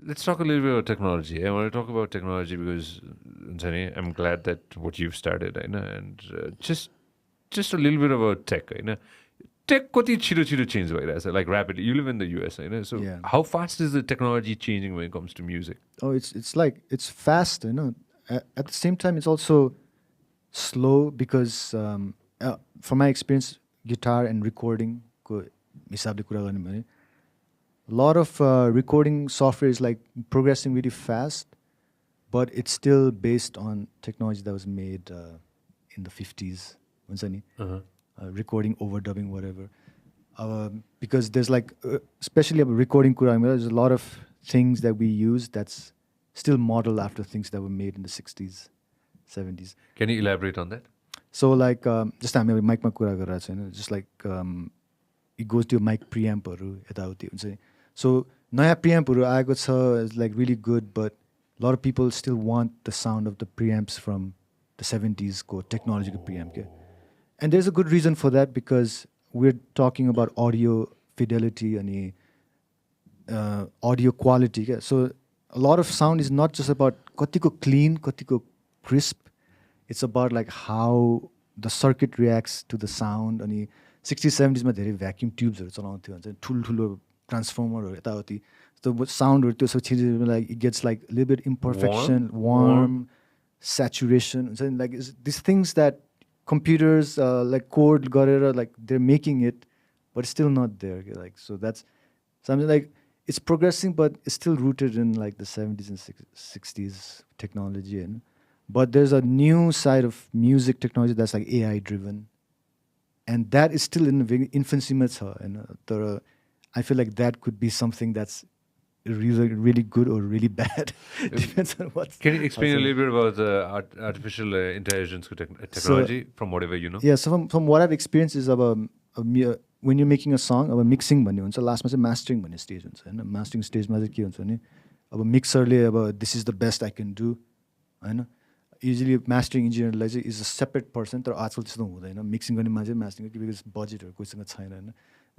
let's talk a little bit about technology. I want to talk about technology because Sanjay, I'm glad that what you've started, and just a little bit about tech. Tech कति छिटो change भइरहेछ, like rapidly. You live in the US, so Yeah. how fast is the technology changing when it comes to music? Oh, it's fast, At the same time, it's also slow because from my experience, guitar and recording को हिसाबले कुरा गर्ने भने a lot of recording software is like progressing really fast, but it's still based on technology that was made in the 50s. हुन्छ नि? Recording, overdubbing, whatever. Because there's like, especially about recording कुरा, there's a lot of things that we use that's still modeled after things that were made in the 60s, 70s. Can you elaborate on that? So like, just हामी माइकमा कुरा गरिरहेको छैन, just like it goes to mic preampहरू यताउति हुन्छ नि. So नयाँ preampहरू आएको छ is like really good, but a lot of people still want the sound of the preamps from the 70s को technology को preamp के. And there's a good reason for that because we're talking about audio fidelity and audio quality. Okay? So a lot of sound is not just about katiko clean, katiko crisp. It's about like how the circuit reacts to the sound. And 60s, 70s ma धेरै vacuum tubes चलाउँथ्यो भन्छ, ठुलो transformer यताउति. So sound so like it gets like a little bit imperfection, warm. Saturation. So like these things that computers like code garera, like they're making it, but it's still not there. Okay? Like so that's something like it's progressing, but it's still rooted in like the 70s and 60s technology. But there's a new side of music technology that's like AI driven, and that is still in the infancy. And I feel like that could be something that's really good or really bad. Depends on what. Can you explain a little bit about the artificial intelligence technology from whatever you know? Yeah, so from what I've experienced is about when you're making a song, about mixing भन्ने हुन्छ, लास्टमा चाहिँ mastering भन्ने stage हुन्छ हैन. Mastering stage मा चाहिँ के हुन्छ भने अब mixerले अब this is the best I can do Hahn. Usually mastering engineerलाई चाहिँ is a separate person, तर आजकल त्यस्तो हुँदैन. Mixing गर्ने मान्छे mastering because budgetहरु कोहीसँग छैन हैन.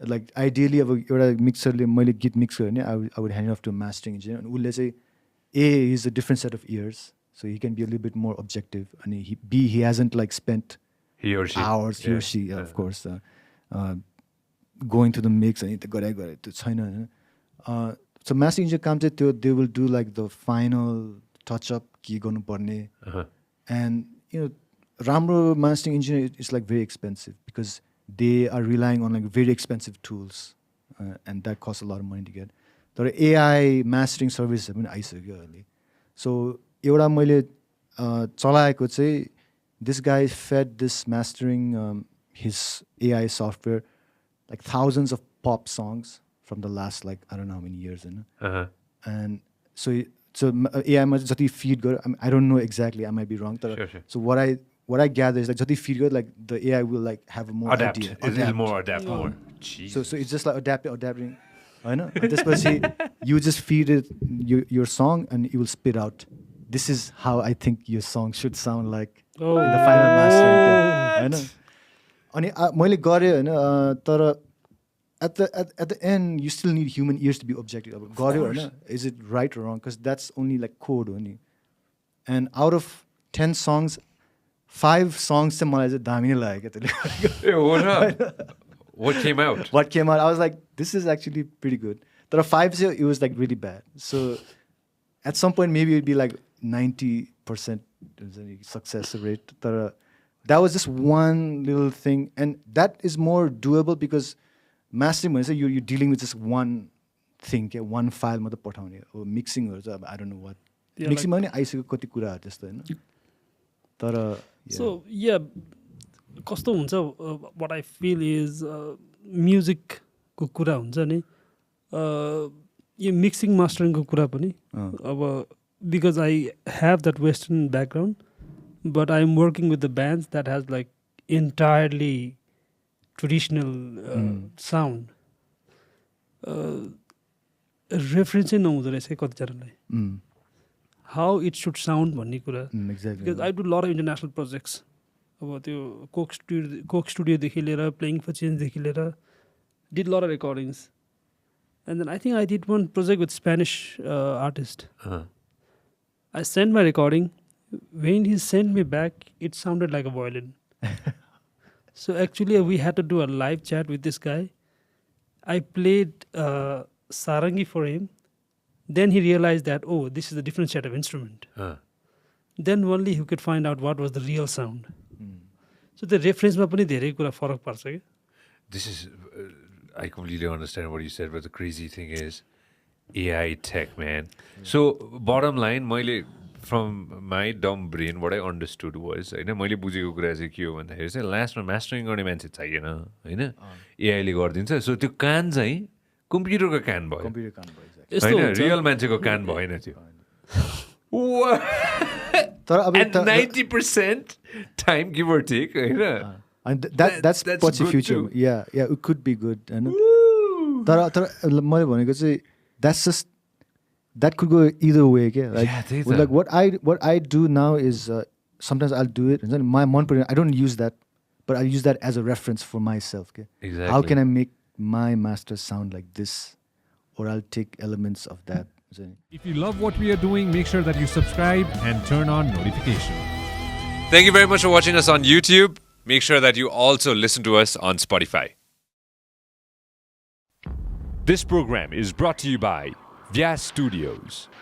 Like ideally अब एउटा mixerले मैले गीत mix गर्ने I would hand it off to a mastering engineer, and उसले चाहिँ A is a different set of ears, so he can be a little bit more objective, and he hasn't like spent he or she hours, he or she, of course, going to the mix and गरे त्यो छैन हैन. So mastering engineer काम चाहिँ त्यो they will do like the final touch up के गर्नु पर्ने, and राम्रो mastering engineer is like very expensive because they are relying on like very expensive tools, and that costs a lot of money to get. तर AI mastering services पनि आइसक्यो अहिले. So एउटा मैले चलाएको चाहिँ, this guy fed this mastering his AI software like thousands of pop songs from the last like I don't know how many years, and so AI मा जति feed गर्यो, I don't know exactly, I might be wrong, तर so what I gather is like जति feed गर्यो, like the AI will like have a more adapt. idea. Adapt more. So it's just like adapting. हैन. त्यसपछि you just feed it your song and it will spit out, this is how I think your song should sound like in the final mastering. हैन. अनि मैले गरे हैन, तर at the end you still need human ears to be objective. अब गर्यो हैन, is it right or wrong, because that's only like code हो नि. And out of 10 songs 5 songs चाहिँ मलाई चाहिँ दामी नै लाग्यो क्या त्यसले. What came out? What came out, I was like, this is actually pretty good. But 5 it was like really bad. So at some point maybe it would be like 90% success rate. But that was just one little thing, and that is more doable because mastering when you're dealing with just one thing, one file मात्र पठाउने or mixing or I don't know what. Mixing पनि आइसक्यो कति कुराहरु त्यस्तो हैन. तर so yeah, कस्तो हुन्छ, what I feel is music को कुरा हुन्छ नि, यो mixing mastering को कुरा पनि अब because I have that Western background, but I'm working with the bands that has like entirely traditional sound. Reference नहुँदो रहेछ कतिजनालाई how it should sound भन्ने कुरा. Exactly. Because I do a lot of international projects. अब त्यो Coke स्टुडियोदेखि लिएर playing फर चेन्जदेखि लिएर did a lot of recordings, And then I think I did one project with Spanish artist. Uh, I sent my recording. When he sent me back, it sounded like a violin. So actually, we had to do a live chat with this guy. I played sarangi for him. Then he realized that, oh, this is a different set of instrument. Then only he could find out what was the real sound. So the reference ma pani धेरै कुरा फरक पर्छ के. This is, I completely understand what you said, but the crazy thing is AI tech, man. So bottom line, मैले from my dumb brain, what I understood was, होइन, मैले बुझेको कुरा चाहिँ के हो भन्दाखेरि चाहिँ लास्टमा मास्टरिङ गर्ने मान्छे चाहिएन, होइन, एआईले गरिदिन्छ. सो त्यो कान चाहिँ कम्प्युटरको कान भयो, कम्प्युटर कान भयो यस्तो होइन, हुन्छ. रियल मान्छेको कान भएन त्यो. तर अब And 90% time, give or take, होइन. and that's That's पछि good future. too. Yeah, it could be good. होइन. Woo! तर मैले भनेको चाहिँ that's just that could go either way. Okay? Like, Yeah, त्यही त. like what I do now is sometimes I'll do it. And my I don't use that, but I use that as a reference for myself. Okay? Exactly. How can I make my master sound like this, or I'll take elements of that. If you love what we are doing, make sure that you subscribe and turn on notifications. Thank you very much for watching us on YouTube. Make sure that you also listen to us on Spotify. This program is brought to you by Vyas Studios.